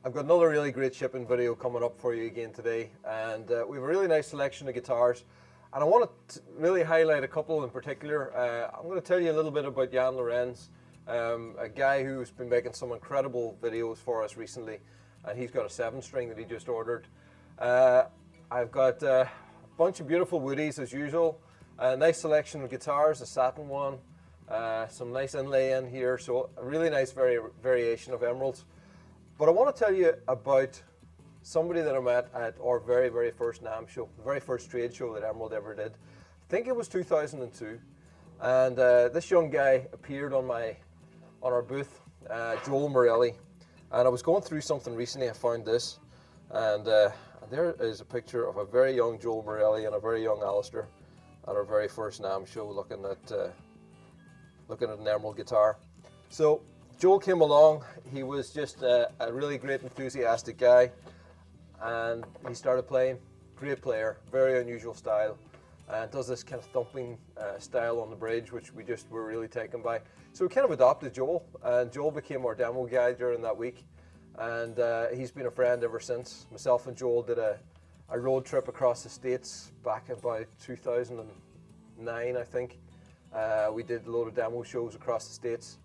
I've got another really great shipping video coming up for you again today, and we have a really nice selection of guitars, and I want to really highlight a couple in particular. I'm going to tell you a little bit about Jan Lorenz, a guy who's been making some incredible videos for us recently, and he's got a 7-string that he just ordered. I've got a bunch of beautiful woodies as usual, a nice selection of guitars, a satin one, some nice inlay in here, so a really nice variation of emeralds. But I want to tell you about somebody that I met at our very, very first NAMM show, the very first trade show that Emerald ever did. I think it was 2002, and this young guy appeared on our booth, Joel Morelli, and I was going through something recently. I found this, and there is a picture of a very young Joel Morelli and a very young Alistair at our very first NAMM show, looking at an Emerald guitar. So Joel came along. He was just a really great, enthusiastic guy, and he started playing. Great player, very unusual style, and does this kind of thumping style on the bridge, which we just were really taken by. So we kind of adopted Joel, and Joel became our demo guy during that week, and he's been a friend ever since. Myself and Joel did a road trip across the States back about 2009, I think. We did a load of demo shows across the States.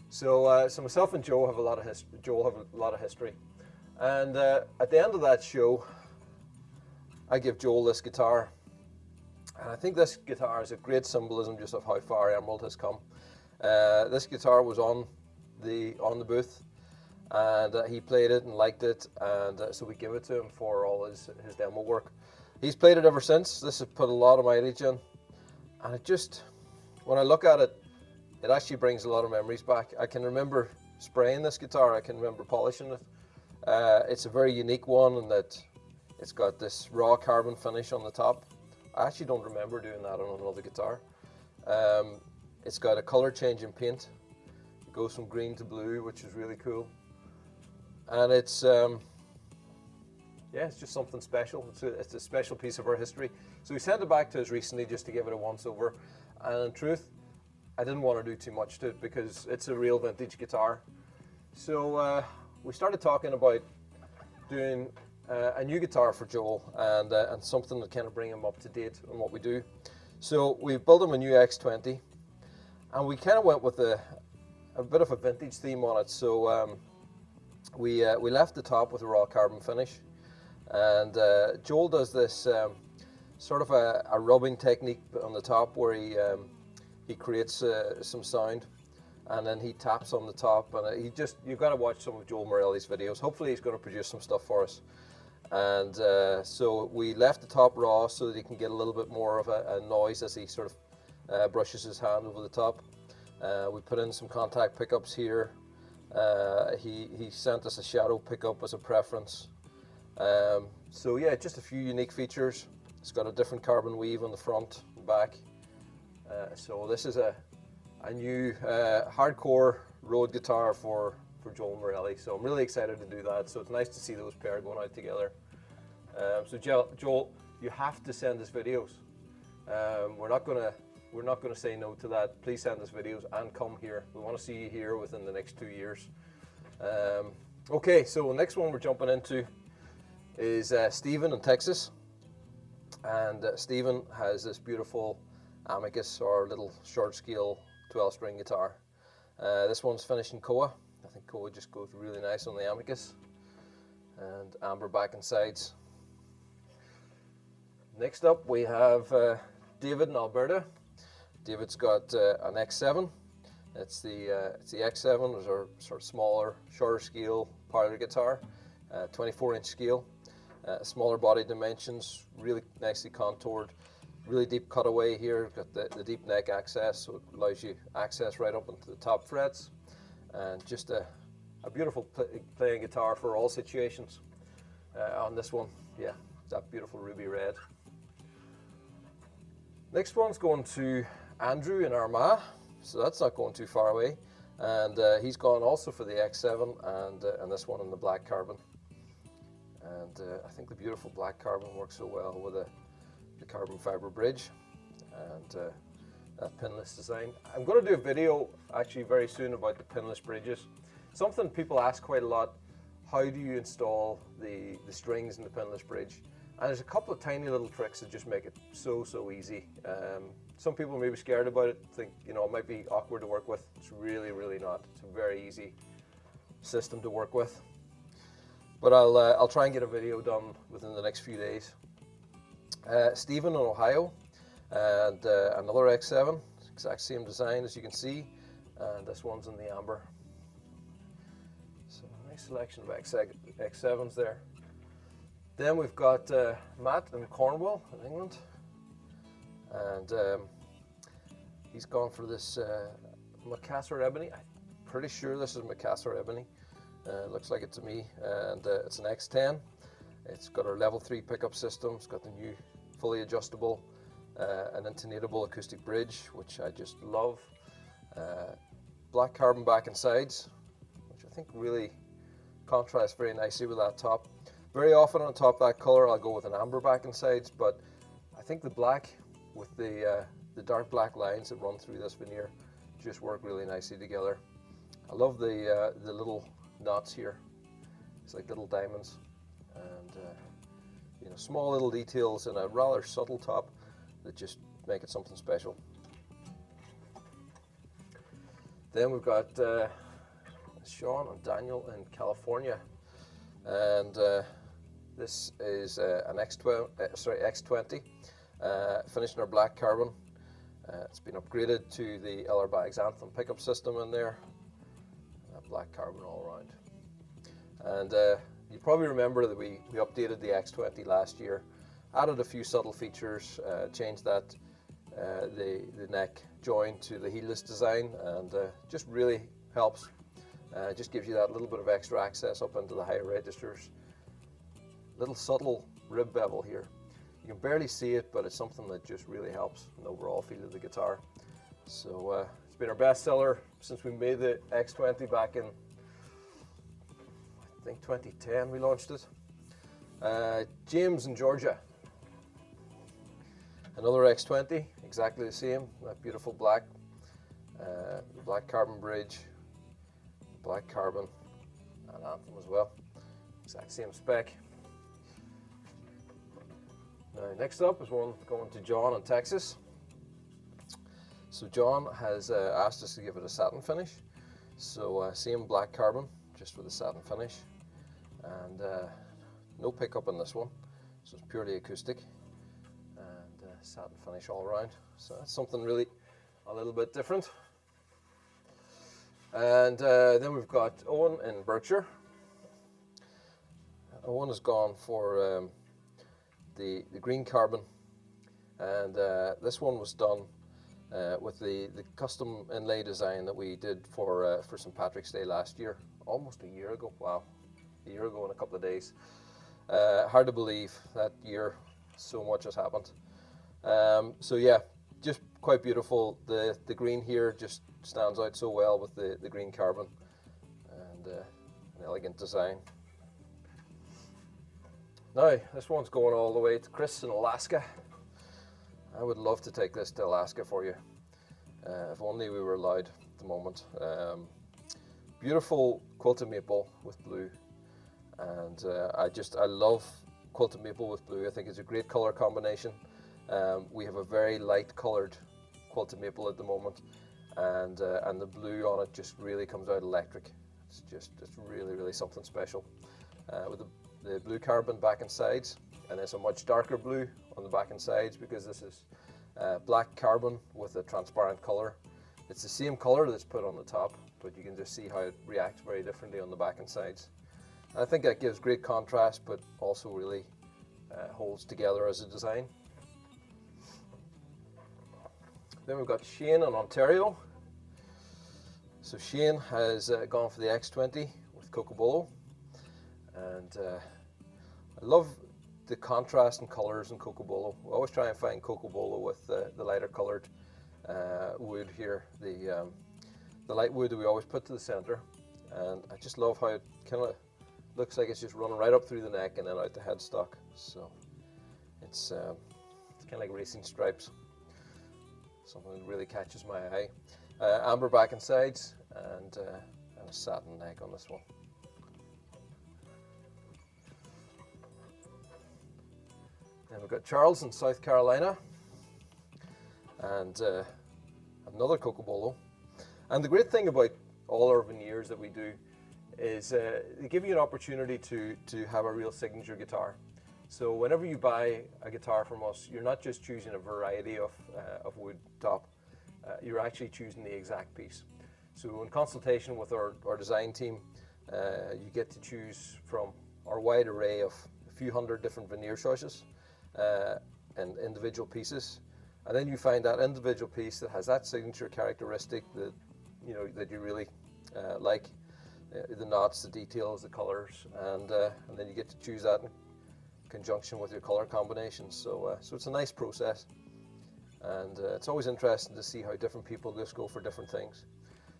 So myself and Joel have a lot of history, and at the end of that show, I give Joel this guitar, and I think this guitar is a great symbolism just of how far Emerald has come. This guitar was on the booth, and he played it and liked it, and so we give it to him for all his demo work. He's played it ever since. This has put a lot of mileage in, and it just, when I look at it, it actually brings a lot of memories back. I can remember spraying this guitar, I can remember polishing it. It's a very unique one in that it's got this raw carbon finish on the top. I actually don't remember doing that on another guitar. It's got a color change in paint. It goes from green to blue, which is really cool. And it's it's just something special. It's a special piece of our history. So we sent it back to us recently just to give it a once over. And in truth, I didn't want to do too much to it because it's a real vintage guitar. So we started talking about doing a new guitar for Joel, and something to kind of bring him up to date on what we do. So we built him a new X20, and we kind of went with a bit of a vintage theme on it. So we left the top with a raw carbon finish, and Joel does this sort of a rubbing technique on the top where he creates some sound, and then he taps on the top, and you've got to watch some of Joel Morelli's videos. Hopefully he's going to produce some stuff for us. And so we left the top raw so that he can get a little bit more of a noise as he sort of brushes his hand over the top. We put in some contact pickups here. He sent us a shadow pickup as a preference. So yeah, just a few unique features. It's got a different carbon weave on the front and back. So this is a new hardcore road guitar for Joel Morelli. So I'm really excited to do that. So it's nice to see those pair going out together. So Joel, you have to send us videos. We're not gonna say no to that. Please send us videos and come here. We want to see you here within the next 2 years. Okay, so the next one we're jumping into is Stephen in Texas, and Stephen has this beautiful Amicus, or little short scale 12-string guitar. This one's finished in Koa. I think Koa just goes really nice on the Amicus, and amber back and sides. Next up we have David in Alberta. David's got an X7. It's the X7. It's our sort of smaller, shorter scale parlor guitar, 24-inch scale, smaller body dimensions, really nicely contoured. Really deep cutaway here. Got the deep neck access, so it allows you access right up into the top frets, and just a beautiful playing guitar for all situations. On this one, yeah, that beautiful ruby red. Next one's going to Andrew in Armagh, so that's not going too far away, and he's gone also for the X7 and this one in the black carbon. And I think the beautiful black carbon works so well with the carbon fiber bridge and that pinless design. I'm going to do a video actually very soon about the pinless bridges. Something people ask quite a lot: how do you install the strings in the pinless bridge. And there's a couple of tiny little tricks that just make it so easy. Some people may be scared about it, think it might be awkward to work with. It's really not. It's a very easy system to work with. But I'll try and get a video done within the next few days. Stephen in Ohio, and another X7, exact same design as you can see, and this one's in the amber. So nice selection of X7s there. Then we've got Matt in Cornwall in England, and he's gone for this Macassar ebony. I'm pretty sure this is Macassar ebony. Looks like it to me, and it's an X10. It's got our level 3 pickup system. It's got the new fully adjustable and intonatable acoustic bridge, which I just love. Black carbon back and sides, which I think really contrasts very nicely with that top. Very often on top that color I'll go with an amber back and sides, but I think the black with the dark black lines that run through this veneer just work really nicely together. I love the little knots here. It's like little diamonds, and small little details in a rather subtle top that just make it something special. Then we've got Sean and Daniel in California, and this is an X20, finished in our black carbon. It's been upgraded to the Eller Bags Anthem pickup system in there. Black carbon all around. And you probably remember that we updated the X20 last year, added a few subtle features, changed that the neck join to the heelless design, and just really helps. Just gives you that little bit of extra access up into the higher registers. Little subtle rib bevel here. You can barely see it, but it's something that just really helps in the overall feel of the guitar. So it's been our best seller since we made the X20 back in, I think 2010 we launched it. James in Georgia. Another X20, exactly the same, that beautiful black carbon bridge, black carbon, and Anthem as well. Exact same spec. Now, next up is one going to John in Texas. So John has asked us to give it a satin finish. So same black carbon, just with a satin finish, and no pickup on this one. So it's purely acoustic, and satin finish all around. So that's something really a little bit different. And then we've got Owen in Berkshire. Owen has gone for the green carbon, and this one was done with the custom inlay design that we did for St. Patrick's Day last year, almost a year ago. Wow, a year ago in a couple of days. Hard to believe that year, so much has happened. So yeah, just quite beautiful. The green here just stands out so well with the green carbon, and an elegant design. Now, this one's going all the way to Chris in Alaska. I would love to take this to Alaska for you, if only we were allowed at the moment. Beautiful quilted maple with blue, and I love quilted maple with blue. I think it's a great color combination. We have a very light colored quilted maple at the moment, and the blue on it just really comes out electric. It's really something special. With the blue carbon back and sides, and it's a much darker blue on the back and sides because this is black carbon with a transparent color. It's the same color that's put on the top, but you can just see how it reacts very differently on the back and sides. And I think that gives great contrast, but also really holds together as a design. Then we've got Shane in Ontario. So Shane has gone for the X20 with Co.Donegal, and I love the contrast in colours in Co.Donegal. We always try and find Co.Donegal with the lighter coloured wood here, the light wood that we always put to the centre, and I just love how it kind of looks like it's just running right up through the neck and then out the headstock. So it's kind of like racing stripes, something that really catches my eye. Amber back and sides, and a satin neck on this one. Then we've got Charles in South Carolina, and another Cocobolo. And the great thing about all our veneers that we do is they give you an opportunity to have a real signature guitar. So whenever you buy a guitar from us, you're not just choosing a variety of wood top, you're actually choosing the exact piece. So in consultation with our design team, you get to choose from our wide array of a few hundred different veneer choices and individual pieces. And then you find that individual piece that has that signature characteristic that you really like, the knots, the details, the colors, and then you get to choose that in conjunction with your color combinations. So it's a nice process, and it's always interesting to see how different people just go for different things.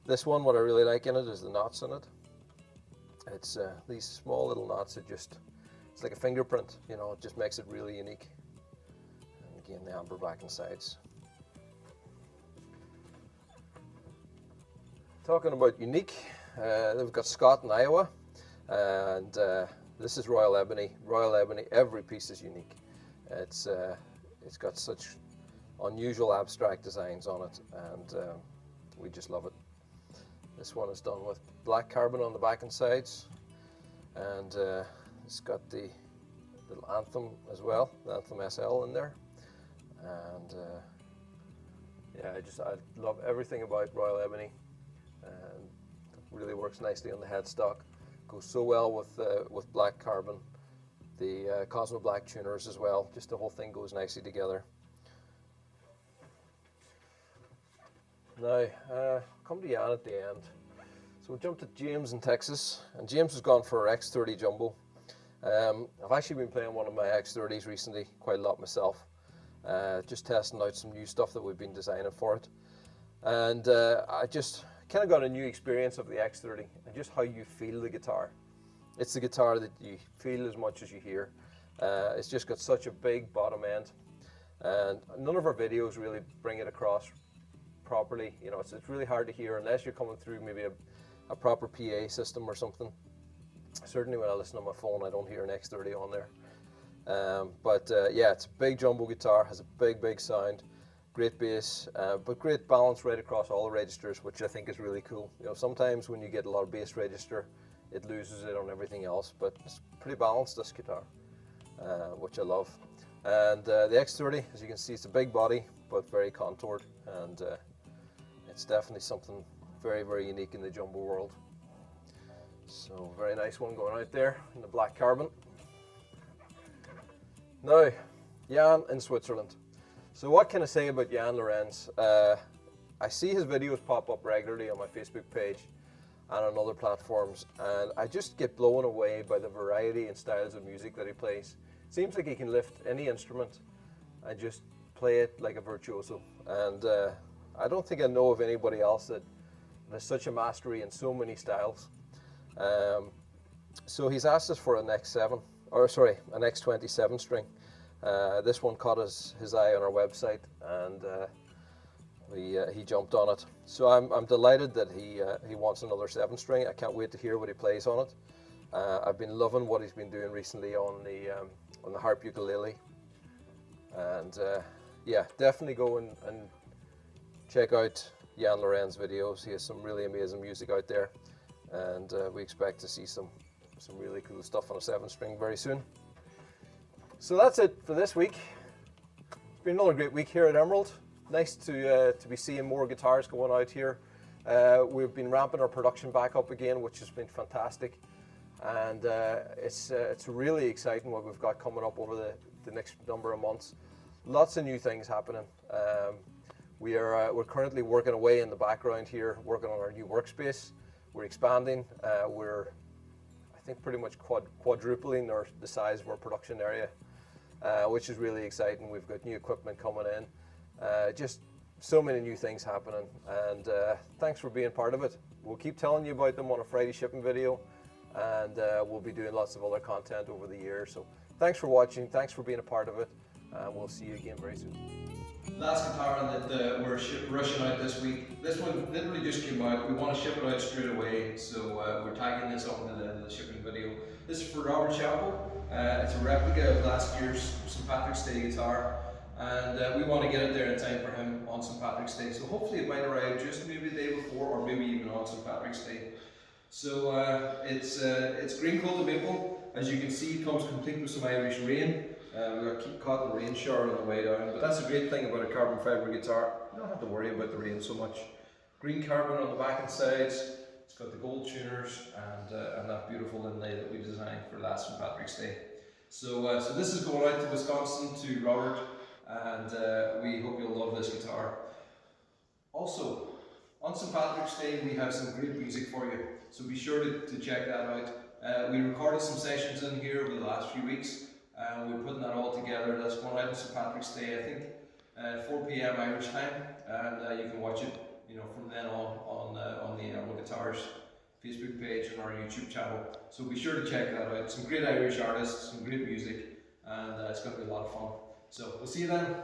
This one, what I really like in it is the knots in it. It's these small little knots that it's like a fingerprint, it just makes it really unique. And again, the amber back and sides. Talking about unique, we've got Scott in Iowa, and this is Royal Ebony. Royal Ebony, every piece is unique. It's got such unusual abstract designs on it, and we just love it. This one is done with black carbon on the back and sides, and it's got the little Anthem as well, the Anthem SL in there. And yeah, I love everything about Royal Ebony. And it really works nicely on the headstock. Goes so well with black carbon, the Cosmo Black tuners as well. Just the whole thing goes nicely together. Now, come to Jan at the end. So we jumped to James in Texas, and James has gone for our X30 Jumbo. I've actually been playing one of my X30s recently, quite a lot myself. Just testing out some new stuff that we've been designing for it. And I just kind of got a new experience of the X30 and just how you feel the guitar. It's the guitar that you feel as much as you hear. It's just got such a big bottom end, and none of our videos really bring it across properly. It's really hard to hear unless you're coming through maybe a proper PA system or something. Certainly when I listen on my phone, I don't hear an X30 on there. But yeah, it's a big jumbo guitar, has a big sound. Great bass, but great balance right across all the registers, which I think is really cool. Sometimes when you get a lot of bass register, it loses it on everything else, but it's pretty balanced, this guitar, which I love. And the X30, as you can see, it's a big body, but very contoured, and it's definitely something very unique in the jumbo world. So very nice one going out there in the black carbon. Now, Jan in Switzerland. So what can I say about Jan Lorenz? I see his videos pop up regularly on my Facebook page and on other platforms, and I just get blown away by the variety and styles of music that he plays. Seems like he can lift any instrument and just play it like a virtuoso. And I don't think I know of anybody else that has such a mastery in so many styles. So he's asked us for an X27 string. This one caught his eye on our website, and he jumped on it. So I'm delighted that he wants another 7-string. I can't wait to hear what he plays on it. I've been loving what he's been doing recently on the harp ukulele, and yeah, definitely go and check out Jan Lorenz videos. He has some really amazing music out there, and we expect to see some really cool stuff on a 7-string very soon. So that's it for this week. It's been another great week here at Emerald. Nice to be seeing more guitars going out here. We've been ramping our production back up again, which has been fantastic. And it's really exciting what we've got coming up over the next number of months. Lots of new things happening. We're currently working away in the background here, working on our new workspace. We're expanding. We're, I think, pretty much quadrupling the size of our production area, which is really exciting. We've got new equipment coming in. Just so many new things happening, and thanks for being part of it. We'll keep telling you about them on a Friday shipping video, and we'll be doing lots of other content over the year. So thanks for watching, thanks for being a part of it, and we'll see you again very soon. Last guitar that we're rushing out this week. This one literally just came out. We want to ship it out straight away, so we're tagging this up into the end of the shipping video. This is for Robert Chappell. It's a replica of last year's St. Patrick's Day guitar, and we want to get it there in time for him on St. Patrick's Day. So hopefully it might arrive just maybe the day before, or maybe even on St. Patrick's Day. So it's green coated maple. As you can see, it comes complete with some Irish rain. We've got keep caught the rain shower on the way down, but that's the great thing about a carbon fibre guitar. You don't have to worry about the rain so much. Green carbon on the back and sides. It's got the gold tuners and that beautiful inlay that we designed for last St. Patrick's Day. So this is going out to Wisconsin to Robert, and we hope you'll love this guitar. Also, on St. Patrick's Day we have some great music for you, so be sure to check that out. We recorded some sessions in here over the last few weeks. We're putting that all together. That's going out on St. Patrick's Day, I think 4 p.m. Irish time, and you can watch it, from then on the Emerald Guitars Facebook page and our YouTube channel. So be sure to check that out. Some great Irish artists, some great music, and it's going to be a lot of fun. So we'll see you then.